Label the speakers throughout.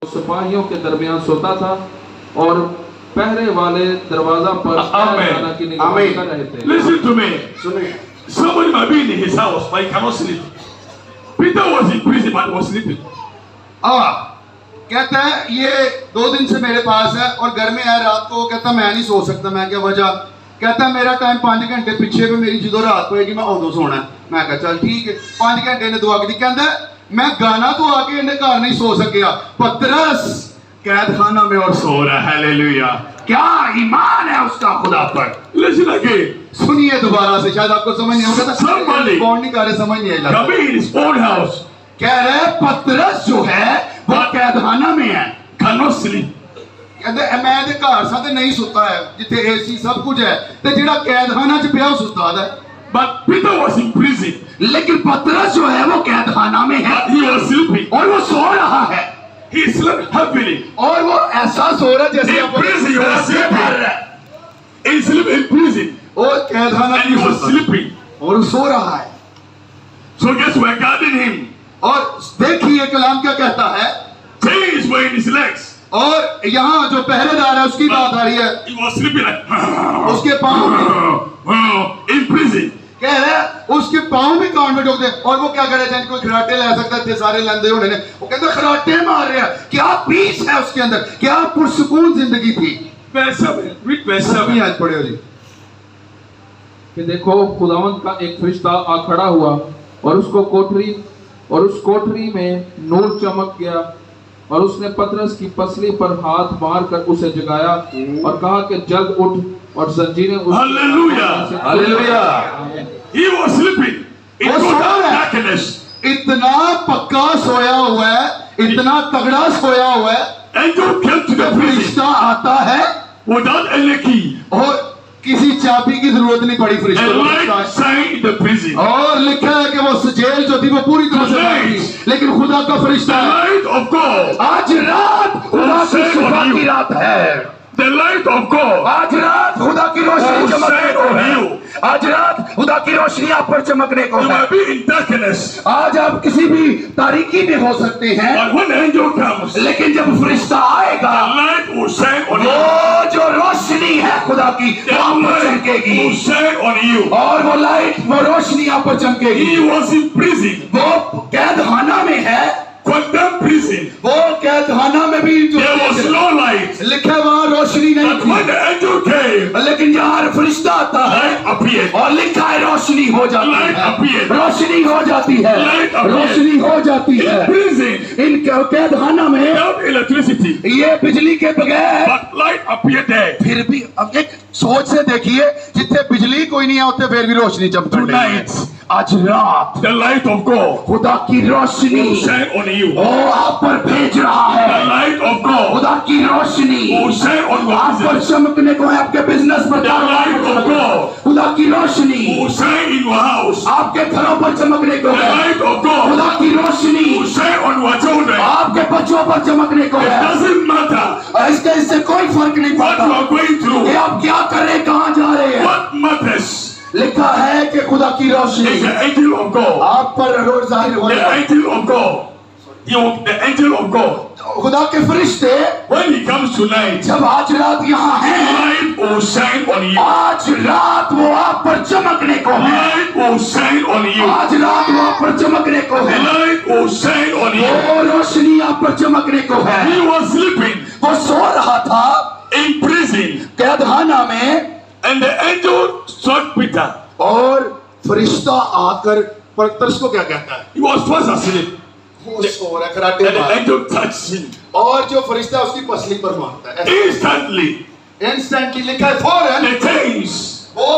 Speaker 1: सिपाहियों के दरमियान सोता था और पहरे वाले दरवाजा पर खाना की निगरानी कर रहे थे।
Speaker 2: Listen to me.
Speaker 3: सुनिए,
Speaker 2: Somebody might be in his house, but he cannot sleep. Peter was in prison, but was sleeping.
Speaker 3: कहता है ये 2 दिन से मेरे पास है और घर में है रात को। कहता मैं नहीं सो सकता। मैं क्या वजह? कहता मेरा टाइम 5 घंटे पिछे पे मेरी जो रात होएगी मैं उदो सोना है। मैं कहा चल ठीक है। 5 घंटे ने दुआ की। कहता मैं गाना तो आके इन्हें घर नहीं सो सकिया। पतरस कैद खाना में और सो रहा है। हालेलुया। क्या ईमान है उसका खुदा पर।
Speaker 2: Listen again.
Speaker 3: सुनिए दोबारा से, शायद आपको समझ नहीं होगा।
Speaker 2: Somebody.
Speaker 3: कौन नहीं कर रहे, समझ नहीं आएगा।
Speaker 2: Come in his own house.
Speaker 3: कह रहे पतरस जो है वो कैदखाना में है,
Speaker 2: Cannot sleep.
Speaker 3: कहते मैं ते घर सा ते नहीं सुता है जिथे एसी सब कुछ है ते जेड़ा कैदखाना च पिया सुता है।
Speaker 2: But Peter was in prison.
Speaker 3: लेकिन पतरस जो है वो कैदखाना में है
Speaker 2: But he was sleeping.
Speaker 3: और वो सो रहा है
Speaker 2: He slept heavily.
Speaker 3: और वो ऐसा सो रहा है जैसे
Speaker 2: In prison, he was sleeping. He slept in prison.
Speaker 3: और कैदखाना
Speaker 2: And he
Speaker 3: में
Speaker 2: was sleeping.
Speaker 3: और वो सो रहा है।
Speaker 2: So guess who were guarding him?
Speaker 3: और देखिए कलाम क्या कहता है।
Speaker 2: Chains were in his legs.
Speaker 3: और यहाँ जो पहरेदार है उसकी बात आ रही है।
Speaker 2: He was sleeping like
Speaker 3: उसके पाँव में
Speaker 2: in prison.
Speaker 3: कह रहे हैं उसके पाँव में कान में ठोक दे। और वो क्या करे थे, कोई खराटे ले सकता थे सारे लंदे होने ने। वो कहते खराटे मार रहे हैं। क्या पीस है उसके अंदर, क्या पुरसुकून जिंदगी थी।
Speaker 2: पैसा में, read पैसा में।
Speaker 3: आज पढ़े हो जी।
Speaker 1: कि देखो खुदावंद का एक फरिश्ता आ खड़ा हुआ और उस कोठरी में नूर चमक गया और उसने पतरस की पसली पर हाथ मारकर उसे जगाया और कहा कि जल्द उठ और जंजीरें
Speaker 2: Hallelujah.
Speaker 3: Hallelujah.
Speaker 2: He was sleeping in
Speaker 3: वो सो
Speaker 2: total
Speaker 3: रहा है।
Speaker 2: darkness.
Speaker 3: इतना पक्का सोया हुआ है, इतना तगड़ा सोया हुआ है।
Speaker 2: Angel came to the prison
Speaker 3: फरिश्ता आता है
Speaker 2: without any key.
Speaker 3: और किसी चाबी की जरूरत नहीं पड़ी फरिश्ते
Speaker 2: A
Speaker 3: को।
Speaker 2: light shine in the prison.
Speaker 3: और लिखा है कि वो जेल जो थी वो पूरी तरह से बंद थी, लेकिन खुदा का फरिश्ता
Speaker 2: The
Speaker 3: है।
Speaker 2: light of God.
Speaker 3: आज रात खुदा की सुबह की रात है।
Speaker 2: The light of God.
Speaker 3: आज रात खुदा की रोशनी
Speaker 2: Oh,
Speaker 3: चमकने को
Speaker 2: shine
Speaker 3: है।
Speaker 2: on you.
Speaker 3: आज रात खुदा की रोशनी आप पर चमकने को
Speaker 2: You
Speaker 3: है।
Speaker 2: might be in darkness,
Speaker 3: आज आप किसी भी तारीकी में हो सकते हैं,
Speaker 2: but when the angel comes, the
Speaker 3: लेकिन जब फरिश्ता आएगा
Speaker 2: light will shine on you.
Speaker 3: वो जो रोशनी है खुदा की
Speaker 2: The
Speaker 3: वो आप पर
Speaker 2: light
Speaker 3: चमकेगी
Speaker 2: will shine on you.
Speaker 3: और वो लाइट वो रोशनी आप पर चमकेगी।
Speaker 2: He was in prison,
Speaker 3: वो कैदखाना में है।
Speaker 2: condemned prison.
Speaker 3: वो कैदखाना में भी जो
Speaker 2: There was no light.
Speaker 3: लिखा वहाँ रोशनी नहीं
Speaker 2: But when
Speaker 3: थी,
Speaker 2: the angel came,
Speaker 3: लेकिन जहाँ फरिश्ता आता है
Speaker 2: light appeared.
Speaker 3: और लिखा है रोशनी हो जाती
Speaker 2: Light
Speaker 3: है,
Speaker 2: appeared.
Speaker 3: रोशनी हो जाती है,
Speaker 2: Light appeared.
Speaker 3: रोशनी हो जाती
Speaker 2: In
Speaker 3: है।
Speaker 2: prison,
Speaker 3: इन कैदखाना में
Speaker 2: without electricity,
Speaker 3: ये बिजली के बगैर
Speaker 2: but light appeared there.
Speaker 3: फिर भी अब एक सोच से देखिए, जितने बिजली कोई नहीं होते फिर भी रोशनी चमकती है।
Speaker 2: Tonight,
Speaker 3: आज रात
Speaker 2: the light of God
Speaker 3: खुदा की रोशनी
Speaker 2: will shine on you.
Speaker 3: वो आप पर भेज रहा
Speaker 2: The
Speaker 3: है।
Speaker 2: light of God
Speaker 3: खुदा की रोशनी
Speaker 2: will shine on your
Speaker 3: आप पर
Speaker 2: business.
Speaker 3: चमकने को है, आपके बिजनेस पर
Speaker 2: The light of God
Speaker 3: खुदा की रोशनी
Speaker 2: will shine in your house.
Speaker 3: आपके घरों पर चमकने को
Speaker 2: The
Speaker 3: है।
Speaker 2: light of God
Speaker 3: खुदा की रोशनी
Speaker 2: will shine on your children.
Speaker 3: आपके बच्चों पर चमकने को
Speaker 2: It
Speaker 3: है।
Speaker 2: doesn't matter
Speaker 3: इससे कोई फर्क नहीं
Speaker 2: what you
Speaker 3: पड़ता
Speaker 2: are going
Speaker 3: कि
Speaker 2: through.
Speaker 3: आप क्या कर रहे हैं, कहाँ जा रहे हैं।
Speaker 2: What matters
Speaker 3: लिखा है कि खुदा की रोशनी
Speaker 2: is the angel of God.
Speaker 3: आप पर रोज जाहिर हो
Speaker 2: The
Speaker 3: रहा है।
Speaker 2: angel of God. The angel of God.
Speaker 3: खुदा के फरिश्ते
Speaker 2: When he comes tonight,
Speaker 3: जब आज रात यहाँ हैं,
Speaker 2: light will shine on you.
Speaker 3: आज रात वो आप पर चमकने को है।
Speaker 2: Light will shine on you.
Speaker 3: आज रात वो आप पर चमकने को है।
Speaker 2: Light will shine on you.
Speaker 3: वो रोशनी आप पर चमकने को है।
Speaker 2: He was sleeping
Speaker 3: वो सो रहा था
Speaker 2: in prison,
Speaker 3: कैदखाना में
Speaker 2: and the angel struck Peter.
Speaker 3: और फरिश्ता आकर पतरस को क्या कहता है,
Speaker 2: He was fast asleep,
Speaker 3: वो सो रहा है, खराटे
Speaker 2: and the
Speaker 3: मार।
Speaker 2: angel touched him.
Speaker 3: और जो फरिश्ता उसकी पसली पर मारता है,
Speaker 2: Instantly,
Speaker 3: इंस्टेंटली लिखा है फौरन
Speaker 2: the chains
Speaker 3: वो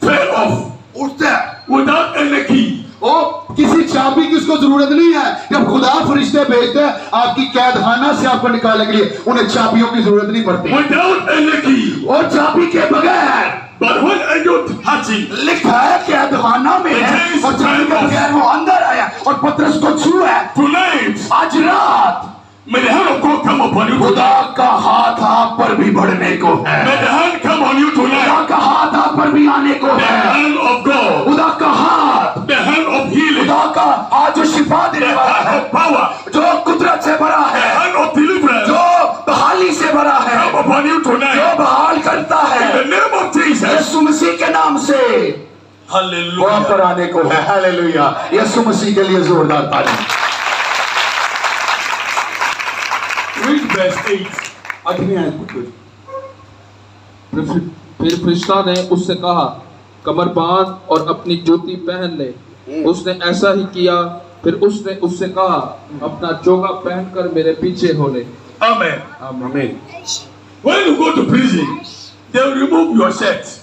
Speaker 2: fell off
Speaker 3: उठता है।
Speaker 2: without any key.
Speaker 3: वो किसी चाबी की उसको जरूरत नहीं है। जब खुदा फरिश्ते भेजते हैं आपकी कैदखाना से आपको निकालने के लिए, उन्हें चाबियों की जरूरत नहीं पड़ती।
Speaker 2: Without any key.
Speaker 3: और चाबी के बगैर
Speaker 2: But when angel touched him,
Speaker 3: लिखा है कैदखाना में है और चाबी के बगैर वो अंदर आया और पतरस को छुआ।
Speaker 2: tonight,
Speaker 3: आज रात
Speaker 2: may the hand of God come upon you
Speaker 3: खुदा
Speaker 2: tonight.
Speaker 3: का हाथ आप पर भी बढ़ने को है।
Speaker 2: May the hand come on you
Speaker 3: खुदा
Speaker 2: tonight.
Speaker 3: का हाथ आप पर भी आने को
Speaker 2: The
Speaker 3: है।
Speaker 2: hand of God,
Speaker 3: खुदा का हाथ,
Speaker 2: the hand of healing,
Speaker 3: खुदा का आज जो शिफा
Speaker 2: the
Speaker 3: देने वाला
Speaker 2: hand
Speaker 3: है,
Speaker 2: of power,
Speaker 3: जो कुदरत से बड़ा
Speaker 2: the
Speaker 3: है,
Speaker 2: hand of upon you
Speaker 4: जो
Speaker 2: tonight.
Speaker 4: बहाल करता
Speaker 2: In
Speaker 4: है
Speaker 2: the name of Jesus.
Speaker 4: यीशु मसीह के नाम से वहां पर
Speaker 2: Hallelujah.
Speaker 4: आने को है। हालेलुया, यीशु मसीह के लिए जोरदार ताली।
Speaker 2: Read verse 8.
Speaker 4: आठवीं आयत को खोज।
Speaker 1: फिर फरिश्ता ने उससे कहा, कमर बांध और अपनी जूती पहन ले। उसने ऐसा ही किया। फिर उसने उससे कहा, अपना चोगा पहनकर मेरे पीछे हो ले।
Speaker 2: Amen.
Speaker 4: आमीन।
Speaker 2: When you go to prison, they will remove your shirt.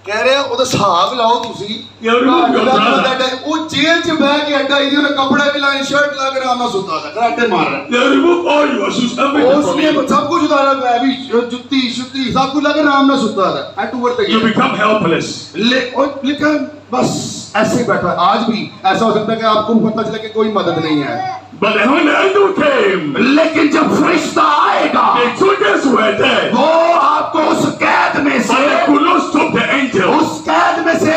Speaker 3: ਕਹਿ ਰਿਹਾ ਉਹਦਾ ਹਿਸਾਬ ਲਾਓ ਤੁਸੀਂ
Speaker 2: You remove your brother.
Speaker 3: ਉਹ ਜੇਲ੍ਹ 'ਚ ਬਹਿ ਕੇ ਅੱਡਾ ਇਹਦੇ ਉਹਨੇ ਕੱਪੜੇ ਵੀ ਲਾਏ ਸ਼ਰਟ ਲਾ ਕੇ ਆਰਾਮ ਨਾਲ ਸੁੱਤਾ था ਕਰਾਟੇ ਮਾਰ ਰਿਹਾ
Speaker 2: They will remove all your shoes, everything from
Speaker 3: उसने
Speaker 2: you.
Speaker 3: सब कुछ उतारा हुआ है अभी जुत्ती शुत्ती सब कुछ लगे आराम ਨਾਲ ਸੁੱਤਾ था एट टूवर्ड तक
Speaker 2: You become helpless.
Speaker 3: लेकिन बस ऐसे ही बैठा है। आज भी ऐसा हो सकता है कि आपको पता चले कि कोई मदद नहीं है
Speaker 2: But when the angel came,
Speaker 4: लेकिन जब फरिश्ता आएगा
Speaker 2: the soldiers were there.
Speaker 4: वो आपको उस कैद में
Speaker 2: But
Speaker 4: से
Speaker 2: they could not stop the angel.
Speaker 4: उस कैद में से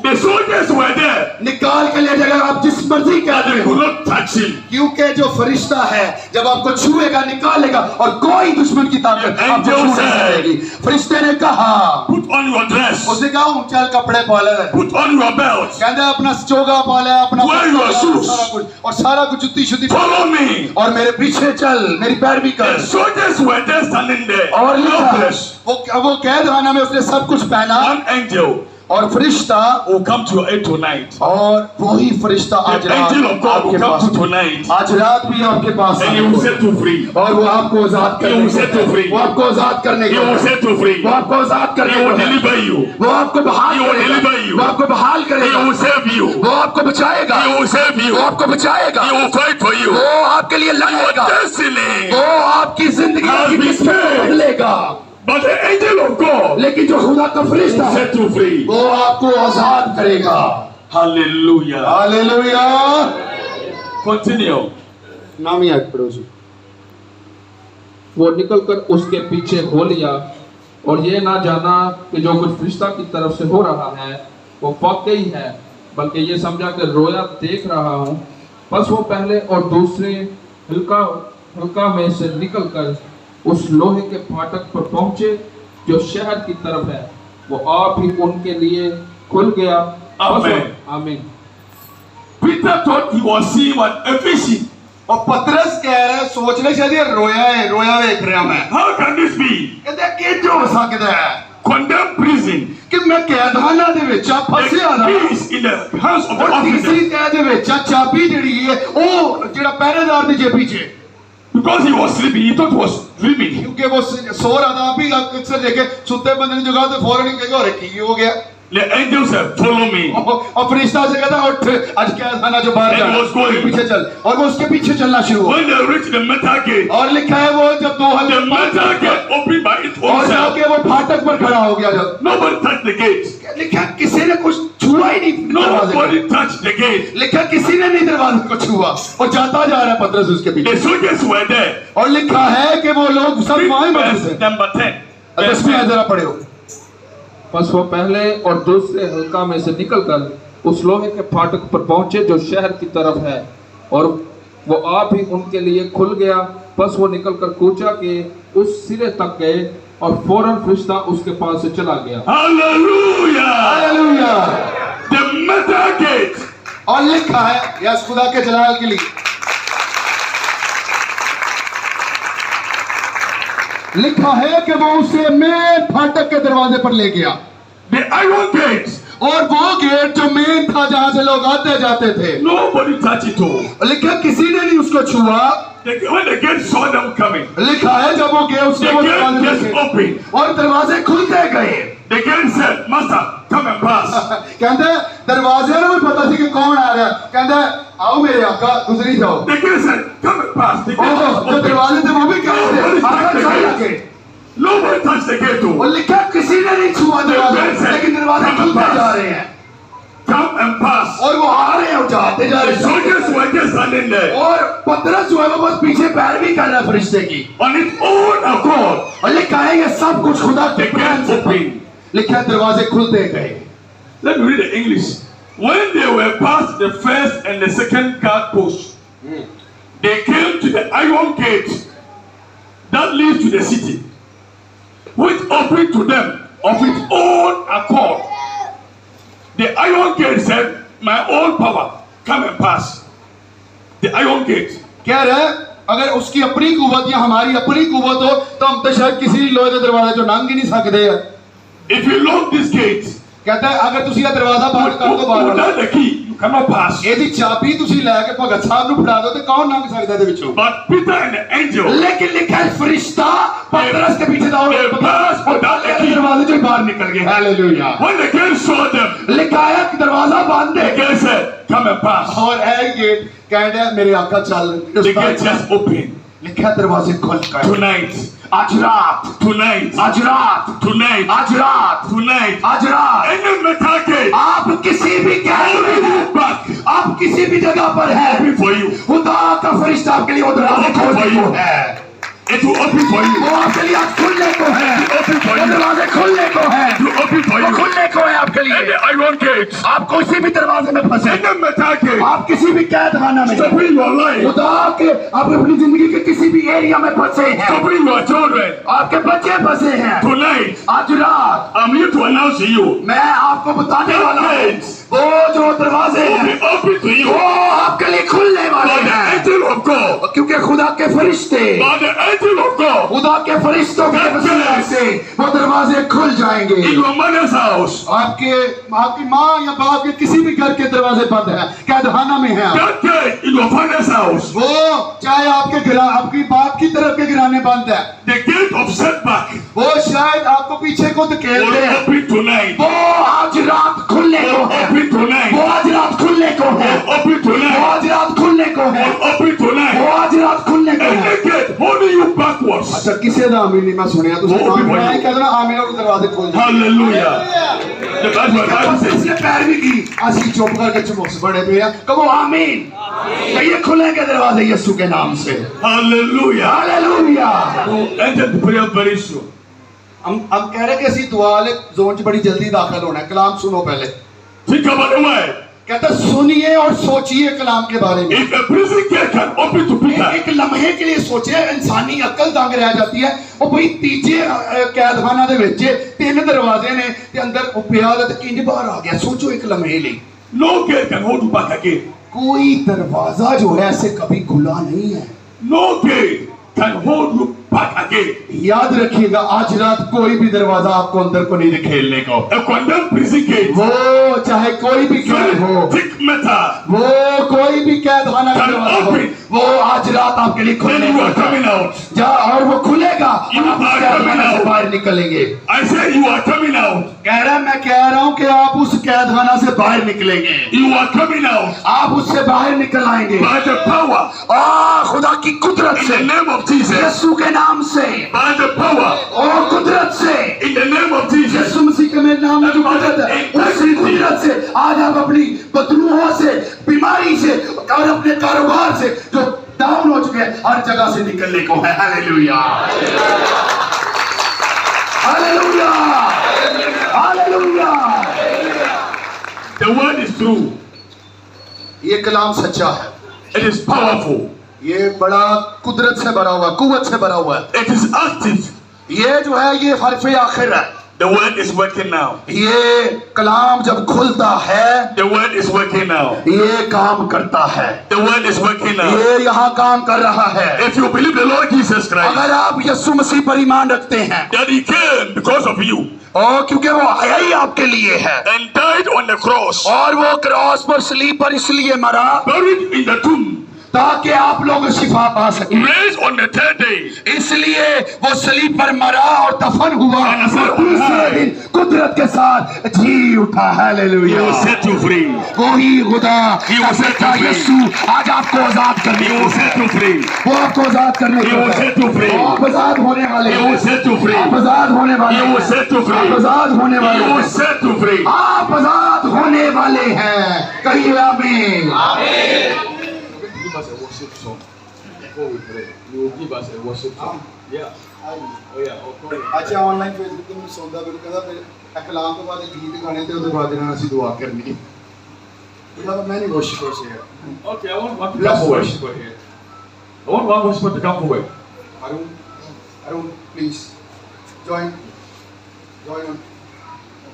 Speaker 2: The soldiers were there.
Speaker 4: निकाल के ले जाएगा। आप जिस मर्जी कैद
Speaker 2: They
Speaker 4: में
Speaker 2: could
Speaker 4: हो,
Speaker 2: not touch him.
Speaker 4: क्योंकि जो फरिश्ता है जब आपको छुएगा निकालेगा और कोई दुश्मन की ताकत आपको छू नहीं सकेगी। फरिश्ते ने कहा,
Speaker 2: Put on your dress.
Speaker 3: उसने कहा हूं चल कपड़े पा ले
Speaker 2: Put on your belt.
Speaker 3: कहता अपना चोगा पा ले अपना
Speaker 2: Wear your shoes.
Speaker 3: सारा कुछ और सारा कुछ जुत्ती शुत्ती
Speaker 2: Follow me.
Speaker 4: और मेरे पीछे चल, मेरी पैरवी
Speaker 2: The
Speaker 4: कर।
Speaker 2: soldiers were there standing there.
Speaker 4: और लिखा है,
Speaker 2: Helpless.
Speaker 3: वो कैद खाना में उसने सब कुछ पहना
Speaker 2: One angel
Speaker 4: और फरिश्ता
Speaker 2: will come to your aid tonight.
Speaker 4: और वही फरिश्ता आज
Speaker 2: The angel of God
Speaker 4: आपके
Speaker 2: will come
Speaker 4: pass
Speaker 2: to tonight.
Speaker 4: आज रात भी आपके पास
Speaker 2: And he
Speaker 4: आने
Speaker 2: will
Speaker 4: को है।
Speaker 2: set you free.
Speaker 4: और वो आपको आजाद
Speaker 2: He
Speaker 4: करने
Speaker 2: will set you
Speaker 4: को
Speaker 2: free.
Speaker 4: है। वो आपको आजाद करने
Speaker 2: He
Speaker 4: को
Speaker 2: will
Speaker 4: है।
Speaker 2: set you free.
Speaker 4: वो आपको आजाद
Speaker 2: He
Speaker 4: करने
Speaker 2: will
Speaker 4: को है।
Speaker 2: deliver you.
Speaker 4: वो आपको बहाल
Speaker 2: He will deliver
Speaker 4: करेगा।
Speaker 2: you.
Speaker 4: वो आपको बहाल
Speaker 2: He
Speaker 4: करेगा।
Speaker 2: will save you.
Speaker 4: वो आपको बचाएगा।
Speaker 2: He will save you.
Speaker 4: वो आपको बचाएगा।
Speaker 2: He will fight for you.
Speaker 4: वो आपके लिए
Speaker 2: Your
Speaker 4: लड़ेगा।
Speaker 2: destiny.
Speaker 4: वो आपकी जिंदगी
Speaker 2: Has
Speaker 4: की
Speaker 2: been
Speaker 4: किस्मत
Speaker 2: saved.
Speaker 4: बदलेगा।
Speaker 2: But the angel of God
Speaker 4: लेकिन जो खुदा का फरिश्ता
Speaker 2: will
Speaker 4: है
Speaker 2: set you free.
Speaker 4: वो आपको आजाद करेगा।
Speaker 2: Hallelujah.
Speaker 4: हालेलुया।
Speaker 2: Continue.
Speaker 3: नामी आयत पढ़ो जी
Speaker 1: वो निकलकर उसके पीछे हो लिया और ये ना जाना कि जो कुछ फरिश्ता की तरफ से हो रहा है वो वाकई है, बल्कि ये समझा कि रोया देख रहा हूँ। बस वो पहले और दूसरे हल्का में से निकलकर उस लोहे के फाटक पर पहुंचे जो शहर की तरफ है। वो आप ही उनके लिए खुल गया।
Speaker 2: Amen.
Speaker 1: आमीन।
Speaker 2: Peter thought he was seeing a vision.
Speaker 3: और पतरस कह रहा है सोचने शायद ये रोया देख रहा मैं
Speaker 2: How can this be?
Speaker 3: कहते कि जो हो सकता है
Speaker 2: Condemned prison.
Speaker 3: कि मैं कैदखाना ਦੇ ਵਿੱਚ ਆ ਫਸਿਆ
Speaker 2: The
Speaker 3: ਨਾ
Speaker 2: key is in the hands of the
Speaker 3: और
Speaker 2: officer.
Speaker 3: तीसरी कैद ਦੇ ਵਿੱਚ ਆ ਚਾਬੀ ਜਿਹੜੀ ਹੈ ਉਹ ਜਿਹੜਾ ਪਹਿਰੇਦਾਰ ਦੀ ਜੇਬੀ 'ਚ
Speaker 2: Because he was sleeping, he thought he was dreaming.
Speaker 3: क्योंकि वो सो रहा था अभी अक्सर देखे सुते बंदे ने जगह तो फौरन ही कहेगा अरे की हो गया
Speaker 2: The angel said, "Follow me."
Speaker 3: और फरिश्ता से कहता उठ आज कैदखाना जो बाहर
Speaker 2: And
Speaker 3: जा
Speaker 2: he was going.
Speaker 3: पीछे चल और वो उसके पीछे चलना शुरू हुआ
Speaker 2: When they reached the metal gate,
Speaker 3: और लिखा है वो जब दो
Speaker 2: the
Speaker 3: हल्के
Speaker 2: metal gate opened by its own
Speaker 3: और
Speaker 2: self.
Speaker 3: जाके वो फाटक पर खड़ा हो गया जब
Speaker 2: Nobody touched the gate.
Speaker 3: लिखा किसी ने कुछ छुआ ही नहीं दरवाजे
Speaker 2: Nobody
Speaker 3: को।
Speaker 2: touched the gate.
Speaker 3: लिखा किसी ने नहीं दरवाजे को छुआ और जाता जा रहा है पतरस उसके
Speaker 2: The
Speaker 3: पीछे
Speaker 2: soldiers were there.
Speaker 3: और लिखा है कि वो लोग सब वहीं मौजूद
Speaker 2: Verse
Speaker 3: थे
Speaker 2: number 10. Verse
Speaker 3: 10 में
Speaker 2: 10.
Speaker 3: जरा पढ़े हो
Speaker 1: बस वो पहले और दूसरे हल्का में से निकलकर उस लोहे के फाटक पर पहुंचे जो शहर की तरफ है और वो आप ही उनके लिए खुल गया। बस वो निकलकर कूचा के उस सिरे तक गए और फौरन फरिश्ता उसके पास से चला गया।
Speaker 2: Hallelujah.
Speaker 3: Hallelujah
Speaker 2: The metal gate.
Speaker 3: और लिखा है यस खुदा के जलाल के लिए लिखा है कि वो उसे मेन फाटक के दरवाजे पर ले गया
Speaker 2: The iron gate.
Speaker 3: और वो गेट जो मेन था जहां से लोग आते जाते थे
Speaker 2: Nobody touched it all.
Speaker 3: लिखा किसी ने नहीं उसको छुआ
Speaker 2: When the gate saw them coming,
Speaker 3: लिखा है जब वो गए
Speaker 2: the
Speaker 3: उसने वो
Speaker 2: gate
Speaker 3: दरवाजे
Speaker 2: just
Speaker 3: देखे
Speaker 2: opened.
Speaker 3: और दरवाजे खुलते गए
Speaker 2: The gate said, "Master, come and pass."
Speaker 3: कहते दरवाजे में भी पता थी कि कौन आ रहा है कहते आओ मेरे आका गुजरी जाओ
Speaker 2: The gate said, "Come and pass." The gate
Speaker 3: oh
Speaker 2: was
Speaker 3: जो
Speaker 2: open.
Speaker 3: दरवाजे थे वो भी कह रहे थे आका चल लगे
Speaker 2: Nobody touched the gate.
Speaker 3: और
Speaker 2: Oh.
Speaker 3: लिखा किसी ने नहीं छुआ दरवाजे लेकिन दरवाजे खुलते जा रहे हैं
Speaker 2: Come and pass.
Speaker 3: और वो आ रहे हैं और जाते जा
Speaker 2: The
Speaker 3: रहे हैं
Speaker 2: soldiers were just standing there.
Speaker 3: और पतरस जो है वो बस पीछे पैर भी कर रहा है फरिश्ते की
Speaker 2: On its own accord,
Speaker 3: और लिखा है ये सब कुछ खुदा
Speaker 2: the
Speaker 3: के प्लान
Speaker 2: gate
Speaker 3: से था
Speaker 2: opened.
Speaker 3: लिखा है दरवाजे खुलते गए
Speaker 2: Let me read the English. When they were past the first and the second guard post, they came to the iron gate that leads to the city. which opened to them of its own accord. The iron gate said, my own power, come and pass. The iron gate.
Speaker 3: कह रहा है अगर उसकी अपनी कुव्वत या हमारी अपनी कुव्वत हो तो हम तो शायद किसी लोहे के दरवाजे चो लंघ ही नहीं सकते हैं।
Speaker 2: If you lock this gate,
Speaker 3: कहता है अगर तुसी ये दरवाजा बंद कर दो बाहर
Speaker 2: without the key, you cannot pass.
Speaker 3: ਇਹਦੀ ਚਾਬੀ ਤੁਸੀਂ ਲੈ ਕੇ ਭਗਤ ਸਾਹਿਬ ਨੂੰ ਫੜਾ ਦਿਓ ਤੇ ਕੌਣ ਲੰਘ ਸਕਦਾ ਇਹਦੇ ਵਿੱਚੋਂ।
Speaker 2: But Peter and the angel,
Speaker 4: लेकिन लिखा है फरिश्ता पतरस के पीछे दौड़
Speaker 2: they passed without the key.
Speaker 4: दरवाजे से बाहर निकल गए। Hallelujah.
Speaker 2: When the gate saw them,
Speaker 4: लिखा है कि दरवाजा बंद
Speaker 2: the
Speaker 4: है।
Speaker 2: gate said, come and pass.
Speaker 3: और है गेट कहता है मेरे आका चल।
Speaker 2: The gate just opened.
Speaker 3: लिखा है दरवाजे खुल गए।
Speaker 2: Tonight,
Speaker 4: आज रात,
Speaker 2: tonight,
Speaker 4: आज रात,
Speaker 2: tonight,
Speaker 4: आज रात,
Speaker 2: tonight,
Speaker 4: आज रात
Speaker 2: any metal gate,
Speaker 4: आप किसी भी गैर में हैं,
Speaker 2: back,
Speaker 4: आप किसी भी जगह पर हैं,
Speaker 2: open for you.
Speaker 4: खुदा का फरिश्ता आपके लिए वो दरवाजे खोलने को है।
Speaker 2: It will open for you.
Speaker 4: वो आपके लिए आज खुलने को है।
Speaker 2: Open for
Speaker 4: वो
Speaker 2: you.
Speaker 4: दरवाजे खुलने को है।
Speaker 2: It will open for
Speaker 4: वो
Speaker 2: you.
Speaker 4: खुलने को है आपके
Speaker 2: And
Speaker 4: लिए।
Speaker 2: the iron gate,
Speaker 4: आप किसी भी दरवाजे में फंसे,
Speaker 2: and the metal gate,
Speaker 4: आप किसी भी कैदखाना में,
Speaker 2: stopping your life,
Speaker 4: खुदा के आप अपनी जिंदगी के किसी भी एरिया में फंसे हैं,
Speaker 2: stopping your children.
Speaker 4: आपके बच्चे फंसे हैं,
Speaker 2: Tonight,
Speaker 4: आज रात
Speaker 2: I'm here to announce to you,
Speaker 4: मैं आपको बताने वाला हूँ वो जो दरवाजे
Speaker 2: it will
Speaker 4: हैं
Speaker 2: be open to you.
Speaker 4: वो आपके लिए खुलने वाले
Speaker 2: By the
Speaker 4: हैं,
Speaker 2: angel of God,
Speaker 4: क्योंकि खुदा के फरिश्ते,
Speaker 2: by the angel of God,
Speaker 4: खुदा के फरिश्तों के वसीले से वो दरवाजे खुल जाएंगे।
Speaker 2: in your mother's house,
Speaker 3: आपकी माँ या बाप के किसी भी घर के दरवाजे बंद हैं, कैदखाना में हैं।
Speaker 2: that gate in your father's house,
Speaker 3: वो चाहे आपकी बाप की तरफ के घराने बंद है,
Speaker 2: the gate of setback,
Speaker 3: वो शायद आपको पीछे को धकेलते
Speaker 2: will
Speaker 3: हैं,
Speaker 2: open tonight.
Speaker 4: वो आज रात खुलने को
Speaker 2: Will
Speaker 4: है,
Speaker 2: open tonight.
Speaker 4: वो आज रात खुलने को है,
Speaker 2: Will open
Speaker 4: वो
Speaker 2: tonight.
Speaker 4: आज रात खुलने को है,
Speaker 2: Will open
Speaker 4: वो
Speaker 2: tonight.
Speaker 4: आज रात खुलने को
Speaker 2: And
Speaker 4: है।
Speaker 2: the gate holding you backwards.
Speaker 3: अच्छा किसी दा आमीन नहीं मैं सुनिया तुझे
Speaker 2: वो भी
Speaker 3: मैं
Speaker 2: बोलिए।
Speaker 3: कहता ना आमीन और दरवाजे खोल दे।
Speaker 2: Hallelujah. The Bible says,
Speaker 4: इसने पैरवी की,
Speaker 3: ਅਸੀਂ चुप करके चमोक्स बड़े पे हैं।
Speaker 4: कहो आमीन। तो ये खुलेंगे दरवाजे यीशु के नाम से।
Speaker 2: hallelujah.
Speaker 4: Hallelujah.
Speaker 2: We'll enter the prayer very soon.
Speaker 3: हम कह रहे हैं कि ਅਸੀਂ दुआ वाले जोन च बड़ी जल्दी दाखिल होना है। कलाम सुनो पहले।
Speaker 2: Think about the word.
Speaker 3: कहता सुनिए और सोचिए कलाम के बारे में।
Speaker 2: If a prison gate can open to Peter,
Speaker 3: एक लम्हे के लिए सोचे इंसानी अकल दंग रह जाती है। ਉਹ ਬਈ ਤੀਜੇ ਕੈਦਖਾਨਾ ਦੇ ਵਿੱਚ ਤਿੰਨ ਦਰਵਾਜ਼ੇ ਨੇ ਤੇ ਅੰਦਰ ਉਹ ਪਿਆ ਤੇ ਕਿੰਜ ਬਾਹਰ ਆ ਗਿਆ। सोचो एक लम्हे ਲਈ।
Speaker 2: no gate can hold you back again.
Speaker 3: कोई दरवाजा जो है ऐसे कभी खुला नहीं है।
Speaker 2: No gate can hold you back again.
Speaker 3: याद रखिएगा आज रात कोई भी दरवाजा आपको अंदर को नहीं खेलने को।
Speaker 2: A condemned prison gate,
Speaker 3: वो चाहे कोई भी कैद हो,
Speaker 2: thick metal,
Speaker 3: वो कोई भी कैदखाना का
Speaker 2: Can
Speaker 3: दरवाजा हो,
Speaker 2: open.
Speaker 3: वो आज रात आपके लिए
Speaker 2: then
Speaker 3: खुलने
Speaker 2: you
Speaker 3: को
Speaker 2: are
Speaker 3: है।
Speaker 2: coming out.
Speaker 3: जा और वो खुलेगा
Speaker 2: You
Speaker 3: और आप उस
Speaker 2: are
Speaker 3: कैदखाने
Speaker 2: coming
Speaker 3: से
Speaker 2: out.
Speaker 3: बाहर निकलेंगे।
Speaker 2: I say you are coming out.
Speaker 3: मैं कह रहा हूँ कि आप उस कैदखाना से बाहर निकलेंगे।
Speaker 2: You are coming out
Speaker 3: आप उससे बाहर निकल आएंगे
Speaker 2: by the power
Speaker 4: खुदा की कुदरत
Speaker 2: in
Speaker 4: से,
Speaker 2: the name of Jesus.
Speaker 4: यीशु के नाम से
Speaker 2: By the power
Speaker 4: और कुदरत से,
Speaker 2: in the name of Jesus.
Speaker 3: यीशु मसीह के मेरे नाम में जो कुदरत है उसी कुदरत से आज आप अपनी बदलुओं से, बीमारी से और अपने कारोबार से जो डाउन हो चुके हैं हर जगह से निकलने को है। Hallelujah hallelujah hallelujah.
Speaker 2: The word is true.
Speaker 3: ये कलाम सच्चा है।
Speaker 2: It is powerful.
Speaker 3: ये बड़ा कुदरत से भरा हुआ, कुव्वत से भरा हुआ है।
Speaker 2: It is active.
Speaker 3: ये जो है ये हरफ आखिर है।
Speaker 2: The word is working now.
Speaker 3: ये कलाम जब खुलता है
Speaker 2: The word is working now.
Speaker 3: ये काम करता है।
Speaker 2: The word is working now.
Speaker 3: ये यहाँ काम कर रहा है।
Speaker 2: If you believe the Lord Jesus Christ,
Speaker 3: अगर आप यीशु मसीह पर ईमान रखते हैं
Speaker 2: that He came because of you
Speaker 3: और क्योंकि वो आया ही आपके लिए है
Speaker 2: and died on the cross,
Speaker 3: और वो क्रॉस पर सलीब पर इसलिए मरा
Speaker 2: buried in the tomb,
Speaker 3: ताकि आप लोग शिफा पा सकें।
Speaker 2: raised on the third day,
Speaker 3: इसलिए वो सलीब पर मरा और दफन हुआ
Speaker 2: And
Speaker 3: और तीसरे दिन कुदरत के साथ जी उठा।
Speaker 2: He
Speaker 3: hallelujah.
Speaker 2: will set you free.
Speaker 3: वो ही खुदा
Speaker 2: He will set
Speaker 3: का
Speaker 2: you free.
Speaker 3: यीशु आज आपको आजाद करने
Speaker 2: He
Speaker 3: को
Speaker 2: will set you free.
Speaker 3: वो आपको आजाद करने
Speaker 2: He
Speaker 3: को
Speaker 2: will
Speaker 3: है।
Speaker 2: set you free.
Speaker 3: वो आप आजाद होने वाले
Speaker 2: He
Speaker 3: हैं।
Speaker 2: will set you free.
Speaker 3: आप आजाद होने वाले
Speaker 2: He will
Speaker 3: हैं।
Speaker 2: set you free.
Speaker 3: आप आजाद होने वाले
Speaker 2: He will
Speaker 3: हैं।
Speaker 2: set you free.
Speaker 3: आप आजाद होने वाले हैं। कहिए आमीन।
Speaker 1: Give us a worship song before we pray. You will give us a worship song. Yeah. Oh yeah. Okay.
Speaker 3: अच्छा ऑनलाइन फेसबुक ਤੇ ਮੈਨੂੰ ਸੌਦਾ ਬਿਲ ਕਹਿੰਦਾ ਫਿਰ ਕਲਾਮ ਤੋਂ ਬਾਅਦ ਗੀਤ ਗਾਣੇ ਤੇ ਉਹਦੇ ਬਾਅਦ ਇਹਨਾਂ ਅਸੀਂ ਦੁਆ ਕਰਨੀ। ਯਾਰ ਮੈਂ ਨਹੀਂ ਵਰਸ਼ਿਪਰ ਸੇ
Speaker 1: Okay. I want one to
Speaker 3: Let's
Speaker 1: come forward.
Speaker 3: worship.
Speaker 1: Here. I want one worshiper to come forward.
Speaker 3: Arun please join